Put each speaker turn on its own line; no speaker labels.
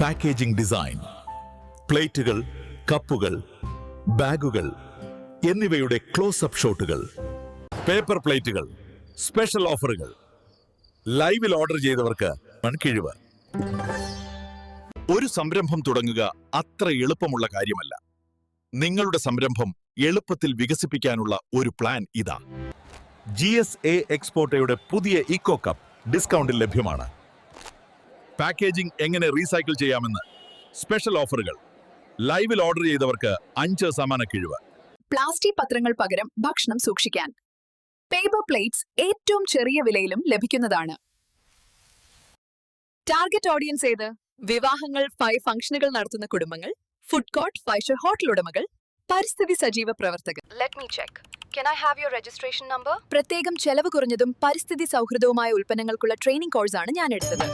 Packaging design, പ്ലേറ്റുകൾ, കപ്പുകൾ, ബാഗുകൾ എന്നിവയുടെ ക്ലോസപ്പ് ഷോട്ടുകൾ, പേപ്പർ പ്ലേറ്റുകൾ, സ്പെഷ്യൽ ഓഫറുകൾ, ലൈവിൽ ഓർഡർ ചെയ്തവർക്ക് കിഴിവ്. ഒരു സംരംഭം തുടങ്ങുക അത്ര എളുപ്പമുള്ള കാര്യമല്ല. നിങ്ങളുടെ സംരംഭം എളുപ്പത്തിൽ വികസിപ്പിക്കാനുള്ള ഒരു പ്ലാൻ ഇതാ. GSA എക്സ്പോർട്ടയുടെ പുതിയ ഇക്കോ കപ്പ് ഡിസ്കൗണ്ടിൽ ലഭ്യമാണ്. പാക്കേജിംഗ് എങ്ങനെ റീസൈക്കിൾ ചെയ്യാമെന്ന് സ്പെഷ്യൽ ഓഫറുകൾ, ലൈവിൽ ഓർഡർ ചെയ്തവർക്ക് 5% കിഴിവ്.
പ്ലാസ്റ്റിക് പത്രങ്ങൾ പകരം ഭക്ഷണം സൂക്ഷിക്കാൻ പേപ്പർ പ്ലേറ്റ്സ് ഏറ്റവും ചെറിയ വിലയിലും ലഭിക്കുന്നതാണ്. ടാർഗറ്റ് ഓഡിയൻസ് ഏത്? വിവാഹങ്ങൾ, 5 ഫംഗ്ഷനുകൾ നടത്തുന്ന കുടുംബങ്ങൾ, ഫുഡ് കോർട്ട്, 5 സ്റ്റാർ ഹോട്ടൽ ഉടമകൾ, പരിസ്ഥിതി സജീവ പ്രവർത്തകർ.
Let me check. Can I have your registration number?
പ്രത്യേകം ചെലവ് കുറഞ്ഞതും പരിസ്ഥിതി സൗഹൃദവുമായ ഉൽപ്പന്നങ്ങൾക്കുള്ള ട്രെയിനിംഗ് കോഴ്സാണ് ഞാൻ എടുത്തത്.